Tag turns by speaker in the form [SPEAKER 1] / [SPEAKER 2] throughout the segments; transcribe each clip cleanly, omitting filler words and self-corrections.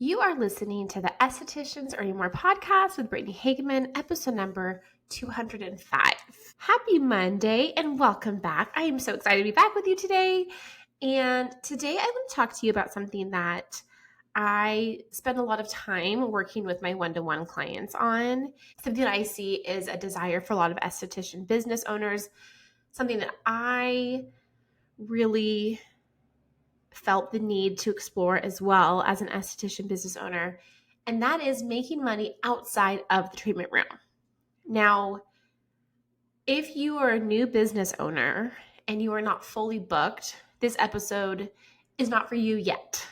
[SPEAKER 1] You are listening to the Estheticians Earning More podcast with Brittany Hagemann, episode number 205. Happy Monday and welcome back. I am so excited to be back with you today. And today I want to talk to you about something that I spend a lot of time working with my one-to-one clients on. Something that I see is a desire for a lot of esthetician business owners, something that I really felt the need to explore as well as an esthetician business owner, and that is making money outside of the treatment room. Now, if you are a new business owner and you are not fully booked, this episode is not for you yet.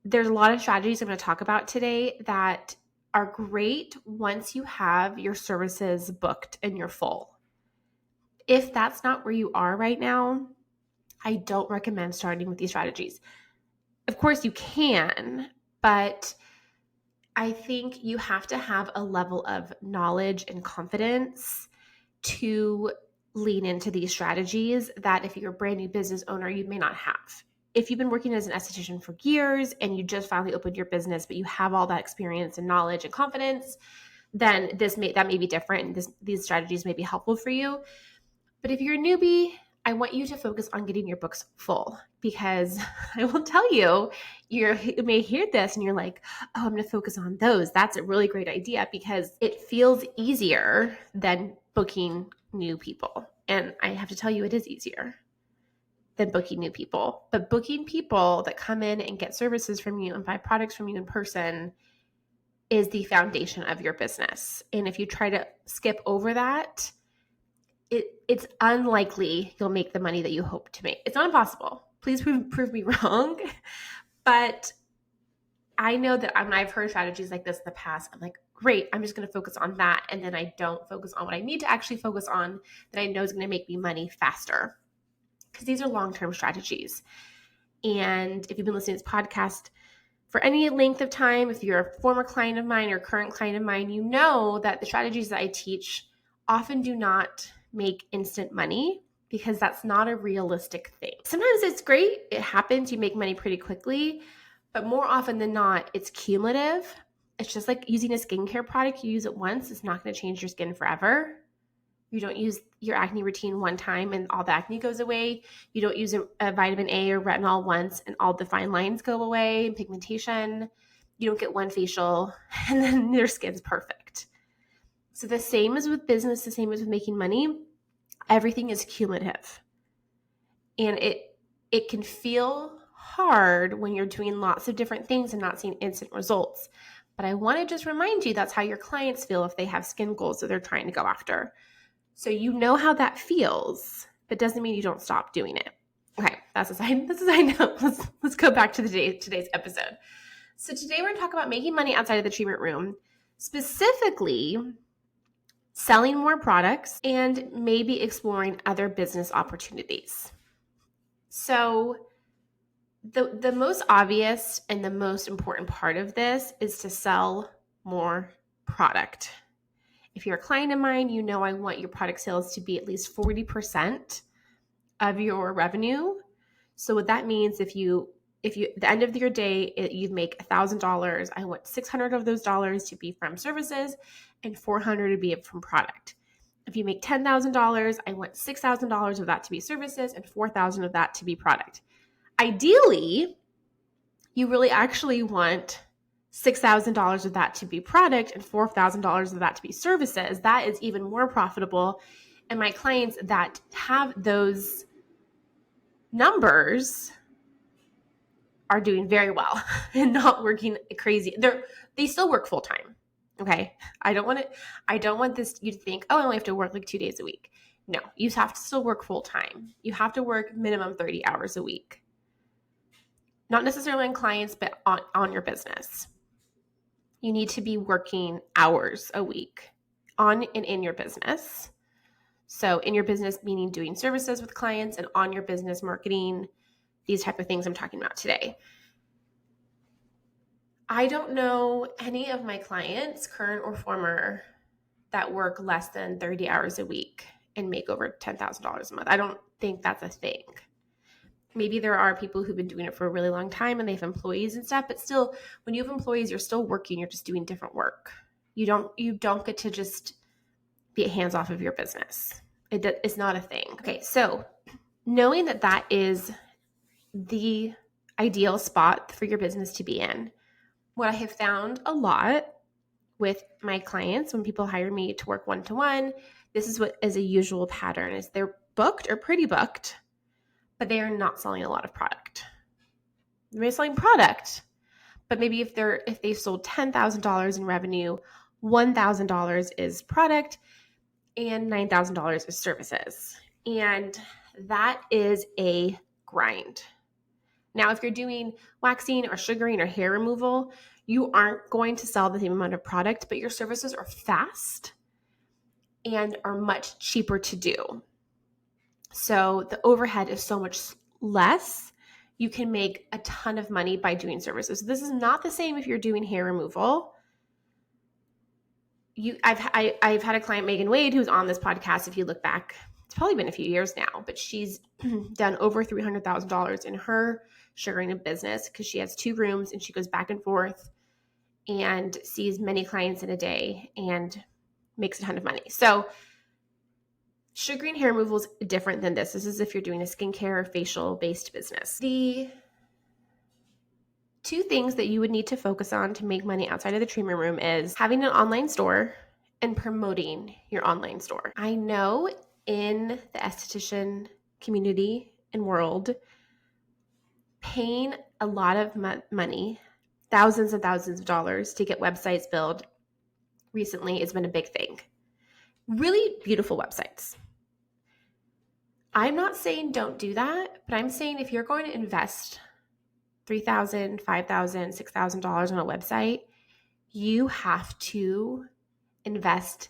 [SPEAKER 1] There's a lot of strategies I'm going to talk about today that are great once you have your services booked and you're full. If that's not where you are right now, I don't recommend starting with these strategies. Of course you can, but I think you have to have a level of knowledge and confidence to lean into these strategies that if you're a brand new business owner, you may not have. If you've been working as an esthetician for years and you just finally opened your business, but you have all that experience and knowledge and confidence, then that may be different and these strategies may be helpful for you. But if you're a newbie, I want you to focus on getting your books full, because I will tell you, you may hear this and you're like, oh, I'm going to focus on those. That's a really great idea because it feels easier than booking new people. And I have to tell you, it is easier than booking new people. But booking people that come in and get services from you and buy products from you in person is the foundation of your business. And if you try to skip over that, it's unlikely you'll make the money that you hope to make. It's not impossible. Please prove me wrong. But I know that when I've heard strategies like this in the past, I'm like, great, I'm just going to focus on that. And then I don't focus on what I need to actually focus on that I know is going to make me money faster. Because these are long-term strategies. And if you've been listening to this podcast for any length of time, if you're a former client of mine or current client of mine, you know that the strategies that I teach often do not make instant money because that's not a realistic thing. Sometimes it's great. It happens. You make money pretty quickly, but more often than not, it's cumulative. It's just like using a skincare product. You use it once. It's not going to change your skin forever. You don't use your acne routine one time and all the acne goes away. You don't use a vitamin A or retinol once and all the fine lines go away and pigmentation. You don't get one facial and then your skin's perfect. So the same as with business, the same as with making money, everything is cumulative. And it can feel hard when you're doing lots of different things and not seeing instant results. But I want to just remind you that's how your clients feel if they have skin goals that they're trying to go after. So you know how that feels, but doesn't mean you don't stop doing it. Okay, that's a side note. Let's go back to today's episode. So today we're going to talk about making money outside of the treatment room, specifically selling more products and maybe exploring other business opportunities. So the most obvious and the most important part of this is to sell more product. If you're a client of mine, you know I want your product sales to be at least 40% of your revenue. So what that means, if you at the end of your day, you make $1,000, I want 600 of those dollars to be from services and 400 to be from product. If you make $10,000, I want $6,000 of that to be services and 4,000 of that to be product. Ideally, you really actually want $6,000 of that to be product and $4,000 of that to be services. That is even more profitable. And my clients that have those numbers are doing very well and not working crazy. They still work full time. Okay. I don't want you to think, oh, I only have to work like 2 days a week. No, you have to still work full time. You have to work minimum 30 hours a week. Not necessarily on clients, but on your business. You need to be working hours a week on and in your business. So in your business, meaning doing services with clients, and on your business, marketing, these type of things I'm talking about today. I don't know any of my clients, current or former, that work less than 30 hours a week and make over $10,000 a month. I don't think that's a thing. Maybe there are people who've been doing it for a really long time and they have employees and stuff, but still, when you have employees, you're still working. You're just doing different work. You don't get to just be hands off of your business. It's not a thing. Okay, so knowing that that is the ideal spot for your business to be in, what I have found a lot with my clients when people hire me to work one-to-one, this is what is a usual pattern, is they're booked or pretty booked, but they are not selling a lot of product. They're selling product, but maybe if they've sold $10,000 in revenue, $1,000 is product and $9,000 is services. And that is a grind. Now, if you're doing waxing or sugaring or hair removal, you aren't going to sell the same amount of product, but your services are fast and are much cheaper to do. So the overhead is so much less. You can make a ton of money by doing services. So this is not the same if you're doing hair removal. I've had a client, Megan Wade, who's on this podcast. If you look back, it's probably been a few years now, but she's done over $300,000 in her sugaring a business because she has 2 rooms and she goes back and forth and sees many clients in a day and makes a ton of money. So sugaring hair removal is different than this. This is if you're doing a skincare or facial based business. The 2 things that you would need to focus on to make money outside of the treatment room is having an online store and promoting your online store. I know in the esthetician community and world, paying a lot of money, thousands and thousands of dollars to get websites built recently has been a big thing. Really beautiful websites. I'm not saying don't do that, but I'm saying if you're going to invest $3,000, $5,000, $6,000 on a website, you have to invest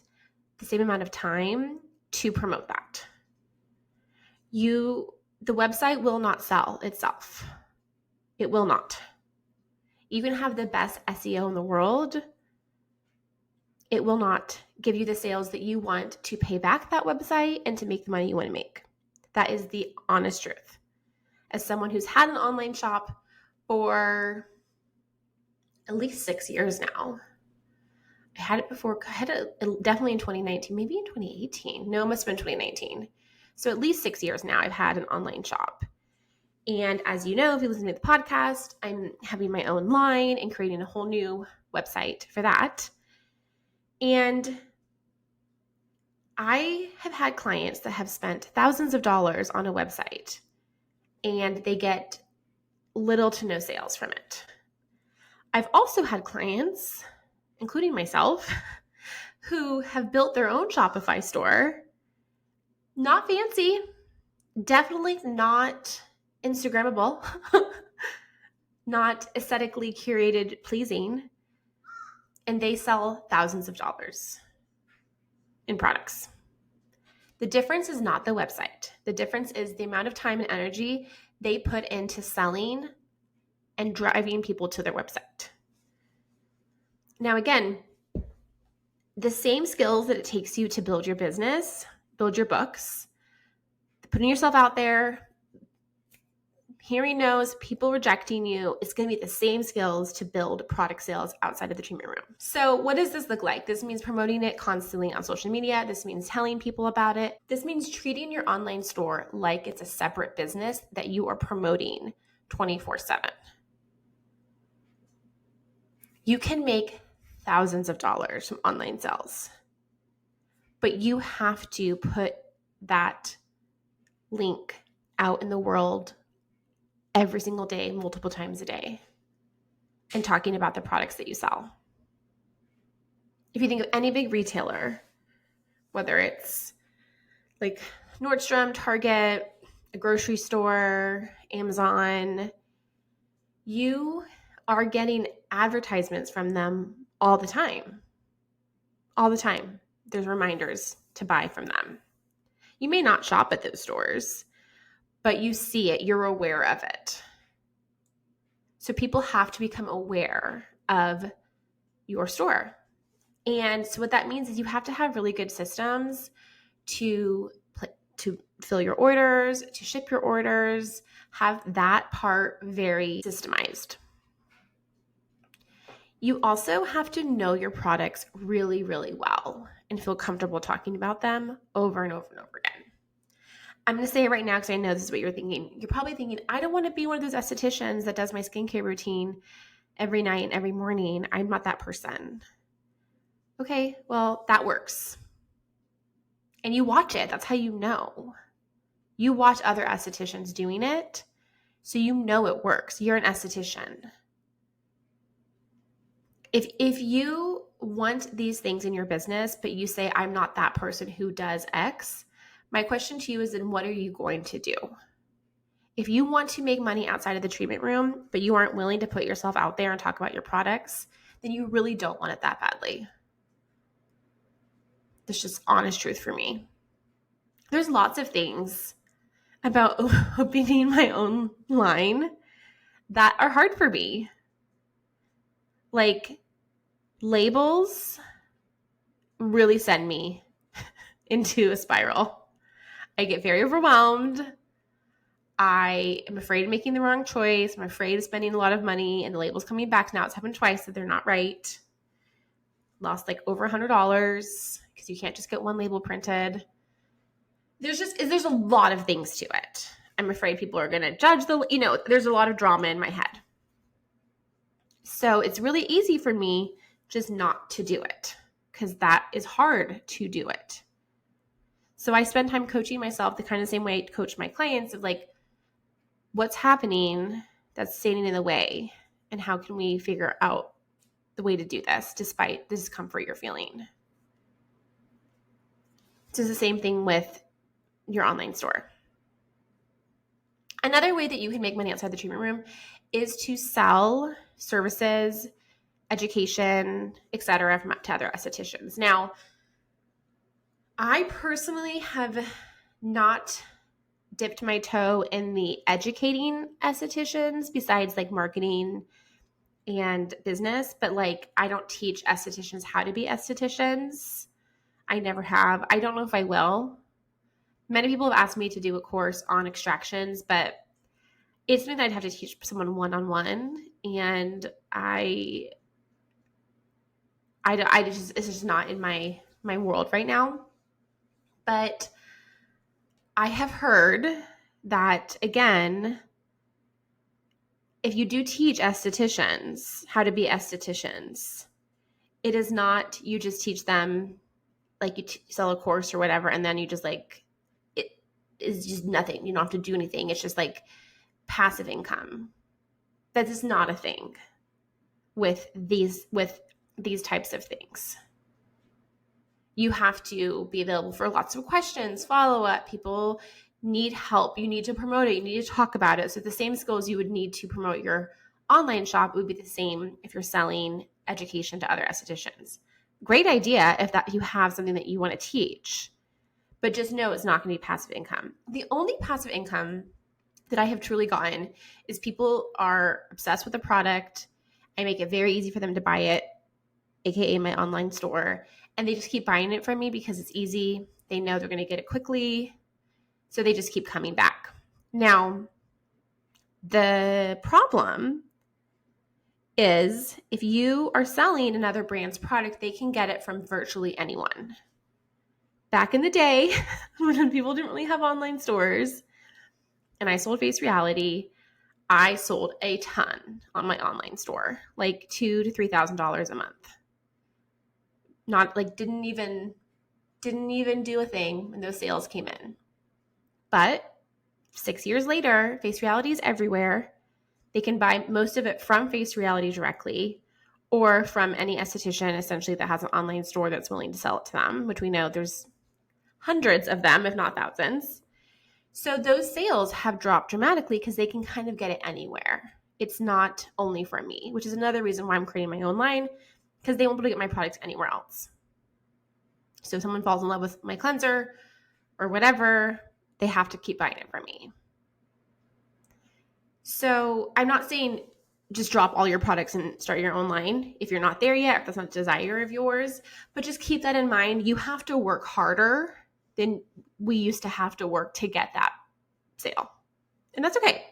[SPEAKER 1] the same amount of time to promote that. The website will not sell itself. It will not. You can have the best SEO in the world. It will not give you the sales that you want to pay back that website and to make the money you want to make. That is the honest truth. As someone who's had an online shop for at least 6 years now, I had it before, definitely in 2019, maybe in 2018. No, it must have been 2019. So at least 6 years now, I've had an online shop. And as you know, if you listen to the podcast, I'm having my own line and creating a whole new website for that. And I have had clients that have spent thousands of dollars on a website and they get little to no sales from it. I've also had clients, including myself, who have built their own Shopify store. Not fancy, definitely not Instagrammable, not aesthetically curated, pleasing, and they sell thousands of dollars in products. The difference is not the website. The difference is the amount of time and energy they put into selling and driving people to their website. Now, again, the same skills that it takes you to build your business, build your books, putting yourself out there, hearing no's, people rejecting you, it's going to be the same skills to build product sales outside of the treatment room. So what does this look like? This means promoting it constantly on social media. This means telling people about it. This means treating your online store like it's a separate business that you are promoting 24/7. You can make thousands of dollars from online sales, but you have to put that link out in the world every single day, multiple times a day, and talking about the products that you sell. If you think of any big retailer, whether it's like Nordstrom, Target, a grocery store, Amazon, you are getting advertisements from them all the time. All the time. There's reminders to buy from them. You may not shop at those stores, but you see it, you're aware of it. So people have to become aware of your store. And so what that means is you have to have really good systems to fill your orders, to ship your orders. Have that part very systemized. You also have to know your products really, really well and feel comfortable talking about them over and over and over again. I'm going to say it right now because I know this is what you're thinking. You're probably thinking, I don't want to be one of those estheticians that does my skincare routine every night and every morning. I'm not that person. Okay, well, that works. And you watch it. That's how you know. You watch other estheticians doing it, so you know it works. You're an esthetician. If you want these things in your business, but you say, I'm not that person who does X, my question to you is, then what are you going to do? If you want to make money outside of the treatment room, but you aren't willing to put yourself out there and talk about your products, then you really don't want it that badly. That's just honest truth for me. There's lots of things about opening my own line that are hard for me. Like, labels really send me into a spiral. I get very overwhelmed. I am afraid of making the wrong choice. I'm afraid of spending a lot of money and the label's coming back now. It's happened twice that they're not right. Lost like over $100 because you can't just get one label printed. There's a lot of things to it. I'm afraid people are going to judge there's a lot of drama in my head. So it's really easy for me just not to do it because that is hard to do it. So I spend time coaching myself the kind of same way I coach my clients of like, what's happening that's standing in the way and how can we figure out the way to do this despite the discomfort you're feeling. So it's the same thing with your online store. Another way that you can make money outside the treatment room is to sell services, education, etc. to other estheticians. Now, I personally have not dipped my toe in the educating estheticians besides like marketing and business, but like I don't teach estheticians how to be estheticians. I never have. I don't know if I will. Many people have asked me to do a course on extractions, but it's something that I'd have to teach someone one-on-one, and it's just not in my world right now. But I have heard that, again, if you do teach estheticians how to be estheticians, it is not you just teach them like you sell a course or whatever, and then you just like it is just nothing. You don't have to do anything. It's just like passive income. That is not a thing with these types of things. You have to be available for lots of questions, follow up. People need help. You need to promote it. You need to talk about it. So the same skills you would need to promote your online shop would be the same if you're selling education to other estheticians. Great idea if that you have something that you want to teach, but just know it's not going to be passive income. The only passive income that I have truly gotten is people are obsessed with the product. I make it very easy for them to buy it, aka my online store, and they just keep buying it from me because it's easy. They know they're going to get it quickly, so they just keep coming back. Now, the problem is if you are selling another brand's product, they can get it from virtually anyone. Back in the day, when people didn't really have online stores, and I sold Face Reality, I sold a ton on my online store, like $2,000 to $3,000 a month. Not like didn't even do a thing when those sales came in. But 6 years later, Face Reality is everywhere. They can buy most of it from Face Reality directly or from any esthetician essentially that has an online store that's willing to sell it to them, which we know there's hundreds of them, if not thousands. So those sales have dropped dramatically because they can kind of get it anywhere. It's not only from me, which is another reason why I'm creating my own line, because they won't be able to get my products anywhere else. So if someone falls in love with my cleanser or whatever, they have to keep buying it from me. So I'm not saying just drop all your products and start your own line if you're not there yet, if that's not a desire of yours, but just keep that in mind. You have to work harder than we used to have to work to get that sale. And that's okay.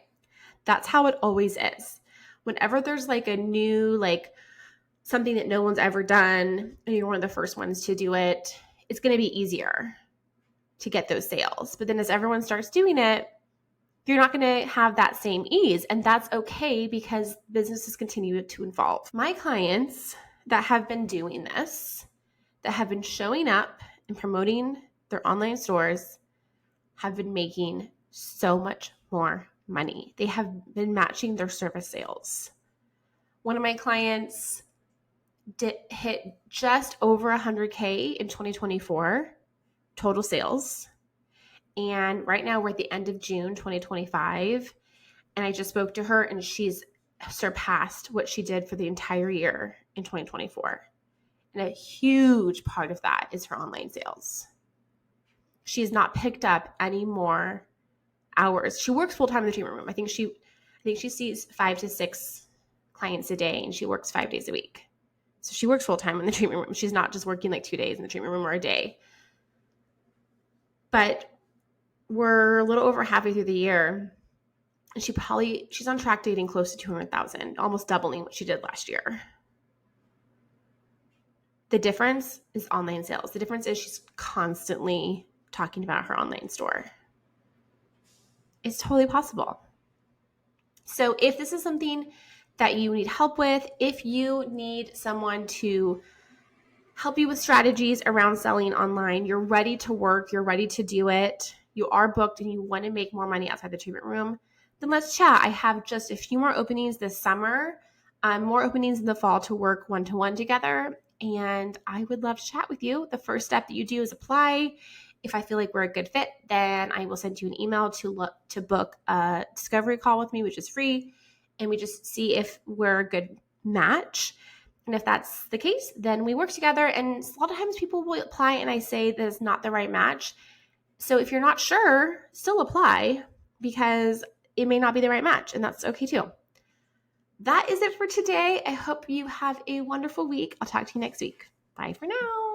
[SPEAKER 1] That's how it always is. Whenever there's like a new, like something that no one's ever done, and you're one of the first ones to do it, it's going to be easier to get those sales. But then as everyone starts doing it, you're not going to have that same ease. And that's okay because businesses continue to evolve. My clients that have been doing this, that have been showing up and promoting their online stores, have been making so much more money. They have been matching their service sales. One of my clients hit just over 100K in 2024 total sales. And right now we're at the end of June 2025. And I just spoke to her and she's surpassed what she did for the entire year in 2024. And a huge part of that is her online sales. She's not picked up any more hours. She works full time in the treatment room. I think she sees 5 to 6 clients a day and she works 5 days a week. So she works full time in the treatment room. She's not just working like 2 days in the treatment room or a day. But we're a little over halfway through the year, and she's on track to getting close to 200,000, almost doubling what she did last year. The difference is online sales. The difference is she's constantly talking about her online store. It's totally possible. So if this is something that you need help with, if you need someone to help you with strategies around selling online, you're ready to work, you're ready to do it, you are booked and you want to make more money outside the treatment room, then let's chat. I have just a few more openings this summer, more openings in the fall to work one-to-one together, and I would love to chat with you. The first step that you do is apply. If I feel like we're a good fit, then I will send you an email to book a discovery call with me, which is free, and we just see if we're a good match. And if that's the case, then we work together. And a lot of times people will apply and I say that is not the right match. So if you're not sure, still apply because it may not be the right match, and that's okay too. That is it for today. I hope you have a wonderful week. I'll talk to you next week. Bye for now.